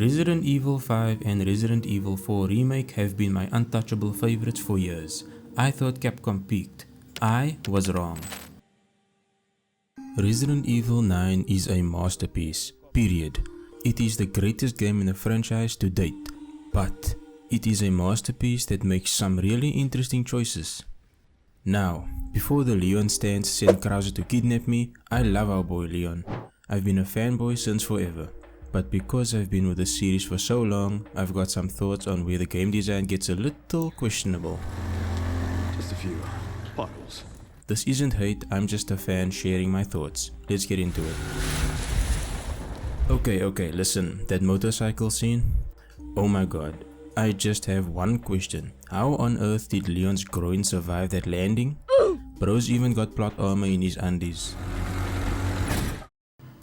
Resident Evil 5 and Resident Evil 4 Remake have been my untouchable favorites for years. I thought Capcom peaked. I was wrong. Resident Evil 9 is a masterpiece, period. It is the greatest game in the franchise to date, but it is a masterpiece that makes some really interesting choices. Now, before the Leon stands send Krauser to kidnap me, I love our boy Leon. I've been a fanboy since forever. But because I've been with the series for so long, I've got some thoughts on where the game design gets a little questionable. Just a few potholes. This isn't hate, I'm just a fan sharing my thoughts. Let's get into it. Okay, listen, that motorcycle scene? Oh my god, I just have one question. How on earth did Leon's groin survive that landing? Bro's even got plot armor in his undies.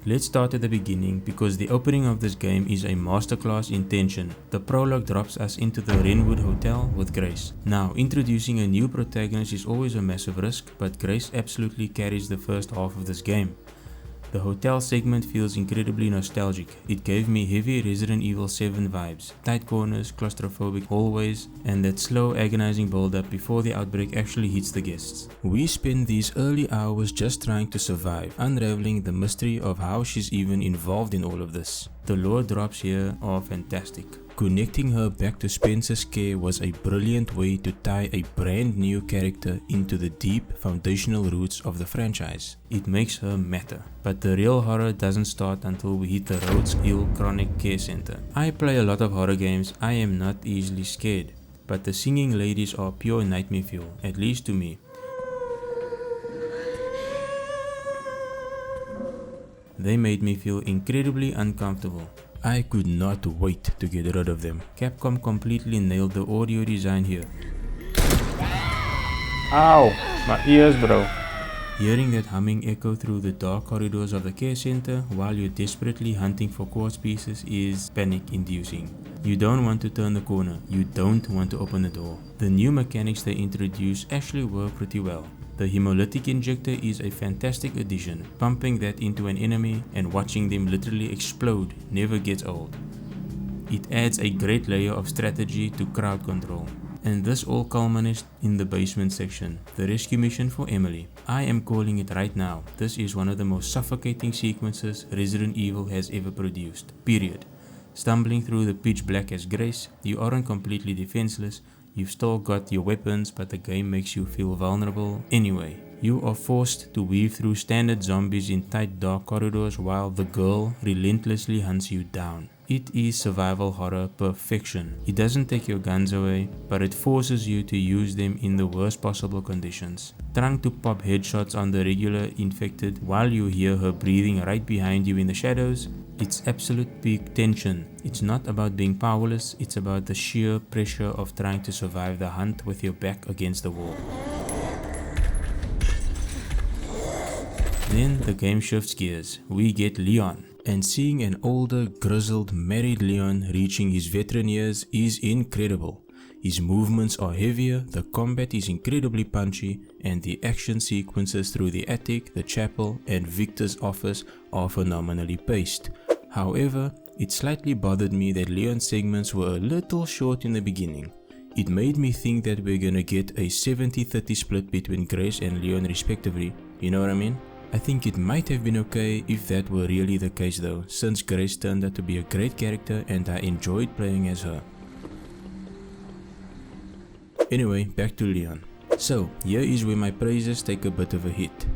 Let's start at the beginning, because the opening of this game is a masterclass in tension. The prologue drops us into the Renwood Hotel with Grace. Now, introducing a new protagonist is always a massive risk, but Grace absolutely carries the first half of this game. The hotel segment feels incredibly nostalgic. It gave me heavy Resident Evil 7 vibes, tight corners, claustrophobic hallways, and that slow agonizing build-up before the outbreak actually hits the guests. We spend these early hours just trying to survive, unraveling the mystery of how she's even involved in all of this. The lore drops here are fantastic. Connecting her back to Spencer's care was a brilliant way to tie a brand new character into the deep foundational roots of the franchise. It makes her matter. But the real horror doesn't start until we hit the Rhodes Hill Chronic Care Center. I play a lot of horror games, I am not easily scared. But the singing ladies are pure nightmare fuel, at least to me. They made me feel incredibly uncomfortable. I could not wait to get rid of them. Capcom completely nailed the audio design here. Ow! My ears, bro. Hearing that humming echo through the dark corridors of the care center while you're desperately hunting for quartz pieces is panic-inducing. You don't want to turn the corner, you don't want to open the door. The new mechanics they introduced actually work pretty well. The hemolytic injector is a fantastic addition. Pumping that into an enemy and watching them literally explode never gets old. It adds a great layer of strategy to crowd control. And this all culminates in the basement section, the rescue mission for Emily. I am calling it right now. This is one of the most suffocating sequences Resident Evil has ever produced. Period. Stumbling through the pitch black as Grace, you aren't completely defenseless. You've still got your weapons, but the game makes you feel vulnerable anyway. You are forced to weave through standard zombies in tight dark corridors while the girl relentlessly hunts you down. It is survival horror perfection. It doesn't take your guns away, but it forces you to use them in the worst possible conditions. Trying to pop headshots on the regular infected while you hear her breathing right behind you in the shadows. It's absolute peak tension. It's not about being powerless, it's about the sheer pressure of trying to survive the hunt with your back against the wall. Then the game shifts gears. We get Leon. And seeing an older, grizzled, married Leon reaching his veteran years is incredible. His movements are heavier, the combat is incredibly punchy, and the action sequences through the attic, the chapel, and Victor's office are phenomenally paced. However, it slightly bothered me that Leon's segments were a little short in the beginning. It made me think that we're gonna get a 70-30 split between Grace and Leon respectively, you know what I mean? I think it might have been okay if that were really the case though, since Grace turned out to be a great character and I enjoyed playing as her. Anyway, back to Leon. So, here is where my praises take a bit of a hit.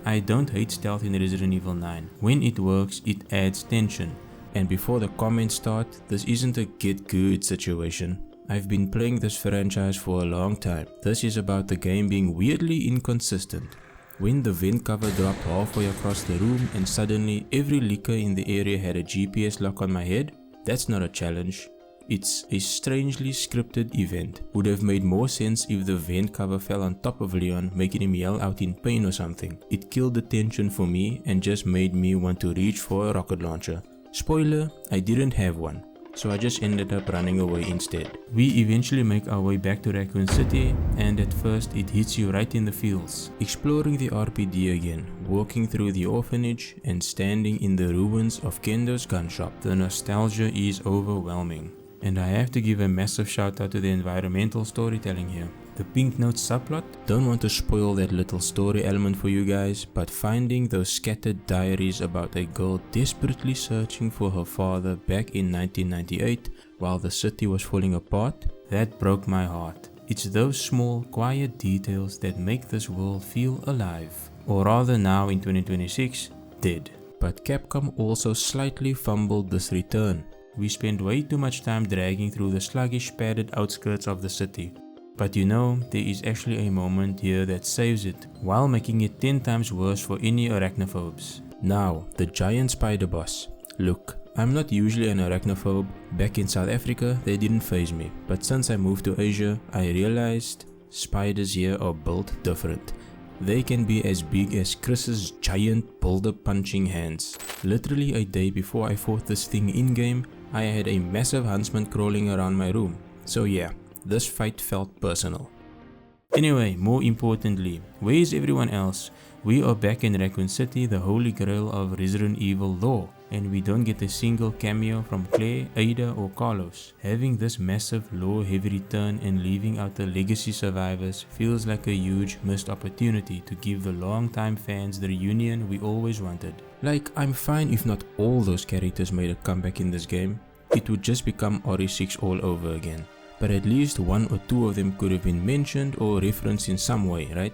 I don't hate stealth in Resident Evil 9. When it works, it adds tension. And before the comments start, this isn't a get good situation. I've been playing this franchise for a long time. This is about the game being weirdly inconsistent. When the vent cover dropped halfway across the room and suddenly every licker in the area had a GPS lock on my head, that's not a challenge. It's a strangely scripted event. Would have made more sense if the vent cover fell on top of Leon, making him yell out in pain or something. It killed the tension for me and just made me want to reach for a rocket launcher. Spoiler, I didn't have one. so I just ended up running away instead. We eventually make our way back to Raccoon City, and at first it hits you right in the feels. Exploring the RPD again, walking through the orphanage and standing in the ruins of Kendo's gun shop. The nostalgia is overwhelming. And I have to give a massive shout out to the environmental storytelling here. The Pink Note subplot, don't want to spoil that little story element for you guys, but finding those scattered diaries about a girl desperately searching for her father back in 1998 while the city was falling apart, that broke my heart. It's those small, quiet details that make this world feel alive. Or rather now in 2026, dead. But Capcom also slightly fumbled this return. We spent way too much time dragging through the sluggish padded outskirts of the city. But you know, there is actually a moment here that saves it, while making it 10 times worse for any arachnophobes. Now, the giant spider boss. Look, I'm not usually an arachnophobe. Back in South Africa, they didn't faze me. But since I moved to Asia, I realized spiders here are built different. They can be as big as Chris's giant boulder punching hands. Literally a day before I fought this thing in-game, I had a massive huntsman crawling around my room. So yeah, this fight felt personal. Anyway, more importantly, where is everyone else? We are back in Raccoon City, the holy grail of Resident Evil lore, and we don't get a single cameo from Claire, Ada or Carlos. Having this massive lore heavy return and leaving out the legacy survivors feels like a huge missed opportunity to give the long-time fans the reunion we always wanted. Like, I'm fine if not all those characters made a comeback in this game. It would just become RE6 all over again. But at least one or two of them could have been mentioned or referenced in some way, right?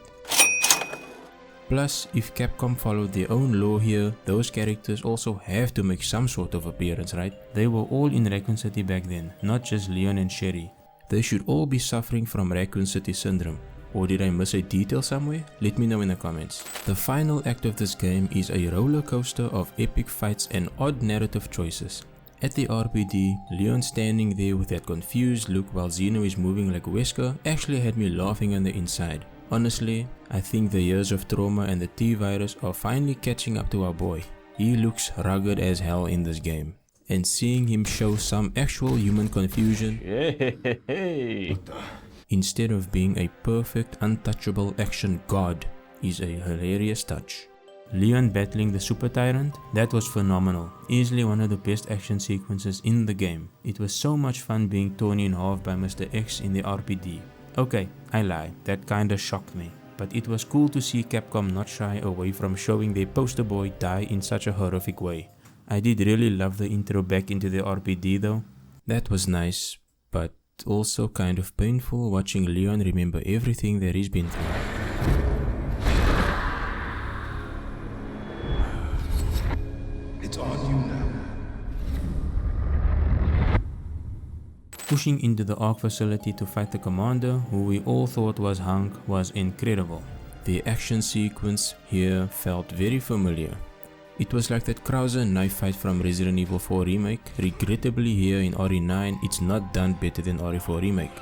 Plus, if Capcom followed their own lore here, those characters also have to make some sort of appearance, right? They were all in Raccoon City back then, not just Leon and Sherry. They should all be suffering from Raccoon City syndrome. Or did I miss a detail somewhere? Let me know in the comments. The final act of this game is a roller coaster of epic fights and odd narrative choices. At the RPD, Leon standing there with that confused look while Zeno is moving like Wesker actually had me laughing on the inside. Honestly, I think the years of trauma and the T-virus are finally catching up to our boy. He looks rugged as hell in this game. And seeing him show some actual human confusion instead of being a perfect untouchable action god is a hilarious touch. Leon battling the Super Tyrant, that was phenomenal. Easily one of the best action sequences in the game. It was so much fun being torn in half by Mr. X in the RPD. Okay, I lie, that kinda shocked me. But it was cool to see Capcom not shy away from showing their poster boy die in such a horrific way. I did really love the intro back into the RPD though. That was nice, but also kind of painful watching Leon remember everything that he's been through. It's on you now. Pushing into the ARC facility to fight the commander, who we all thought was Hank, was incredible. The action sequence here felt very familiar. It was like that Krauser knife fight from Resident Evil 4 Remake. Regrettably here in RE9 it's not done better than RE4 Remake.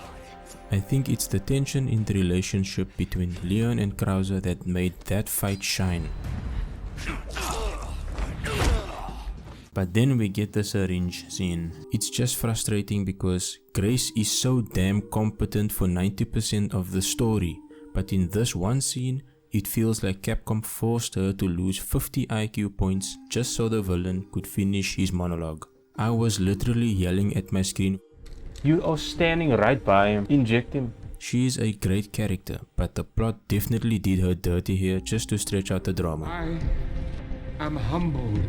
I think it's the tension in the relationship between Leon and Krauser that made that fight shine. But then we get the syringe scene. It's just frustrating because Grace is so damn competent for 90% of the story, but in this one scene, it feels like Capcom forced her to lose 50 IQ points just so the villain could finish his monologue. I was literally yelling at my screen. You are standing right by him. Inject him. She is a great character, but the plot definitely did her dirty here just to stretch out the drama. I am humbled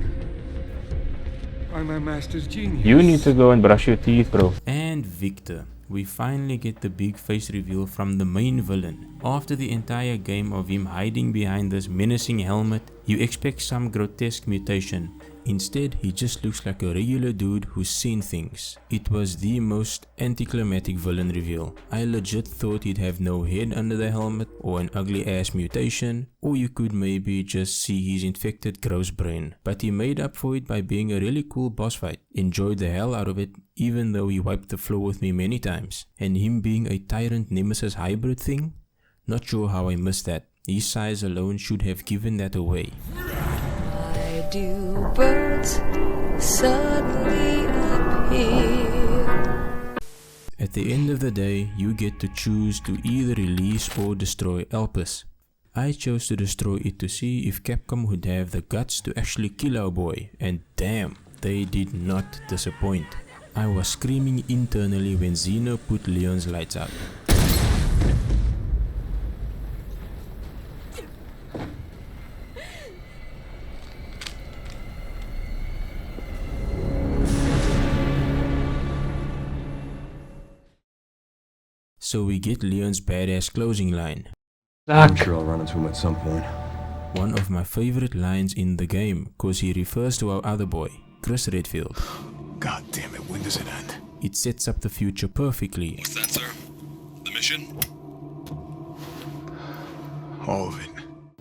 by my master's genius. You need to go and brush your teeth, bro. And Victor. We finally get the big face reveal from the main villain. After the entire game of him hiding behind this menacing helmet, you expect some grotesque mutation. Instead, he just looks like a regular dude who's seen things. It was the most anticlimactic villain reveal. I legit thought he'd have no head under the helmet or an ugly ass mutation, or you could maybe just see his infected gross brain. But he made up for it by being a really cool boss fight. Enjoyed the hell out of it, even though he wiped the floor with me many times. And him being a Tyrant Nemesis hybrid thing? Not sure how I missed that. His size alone should have given that away. Why do birds suddenly appear? At the end of the day, you get to choose to either release or destroy Elpis. I chose to destroy it to see if Capcom would have the guts to actually kill our boy, and damn, they did not disappoint. I was screaming internally when Xeno put Leon's lights out. So we get Leon's badass closing line. I'm sure I'll run into him at some point. One of my favorite lines in the game, cause he refers to our other boy, Chris Redfield. God damn it, when does it end? It sets up the future perfectly. What's that, sir? The mission? All of it.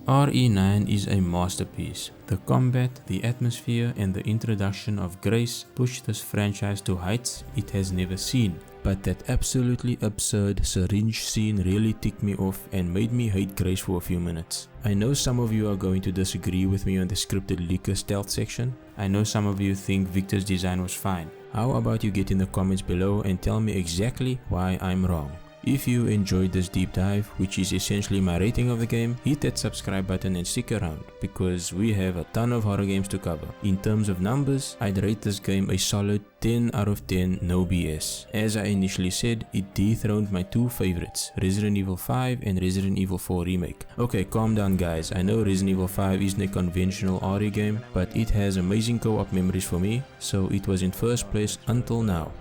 RE9 is a masterpiece. The combat, the atmosphere, and the introduction of Grace push this franchise to heights it has never seen. But that absolutely absurd syringe scene really ticked me off and made me hate Grace for a few minutes. I know some of you are going to disagree with me on the scripted leaker stealth section. I know some of you think Victor's design was fine. How about you get in the comments below and tell me exactly why I'm wrong. If you enjoyed this deep dive, which is essentially my rating of the game, hit that subscribe button and stick around, because we have a ton of horror games to cover. In terms of numbers, I'd rate this game a solid 10 out of 10, no BS. As I initially said, it dethroned my two favorites, Resident Evil 5 and Resident Evil 4 Remake. Okay, calm down guys, I know Resident Evil 5 isn't a conventional RE game, but it has amazing co-op memories for me, so it was in first place until now.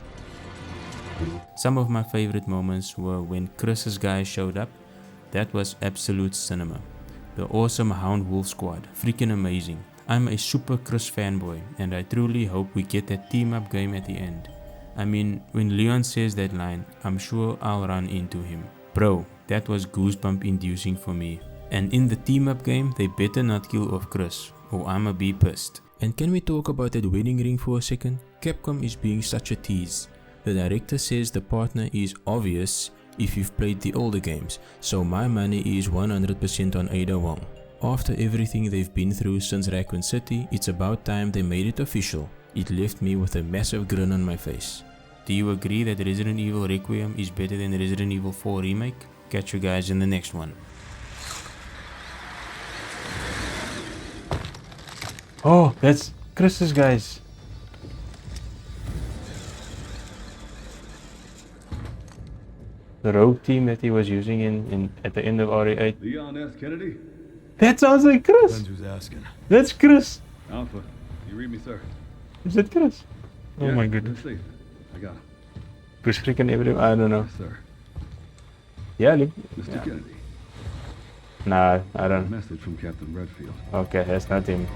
Some of my favorite moments were when Chris's guys showed up. That was absolute cinema. The awesome Hound Wolf squad, freaking amazing. I'm a super Chris fanboy and I truly hope we get that team up game at the end. I mean, when Leon says that line, I'm sure I'll run into him. Bro, that was goosebump inducing for me. And in the team up game, they better not kill off Chris, or I'ma be pissed. And can we talk about that wedding ring for a second? Capcom is being such a tease. The director says the partner is obvious if you've played the older games, so my money is 100% on Ada Wong. After everything they've been through since Raccoon City, it's about time they made it official. It left me with a massive grin on my face. Do you agree that Resident Evil Requiem is better than Resident Evil 4 Remake? Catch you guys in the next one. Oh, that's Chris's guys. The rogue team that he was using at the end of RE8. Leon S. Kennedy? That sounds like Chris. Depends who's asking. That's Chris. Alpha, you read me, sir? Is that Chris? Oh Yeah, my goodness. let's see. I got him. Chris freaking everything. I don't know. Yes, sir. Yeah, look. Mr. Yeah. Kennedy. Nah, I A don't. message from Captain Redfield. Okay, that's not him.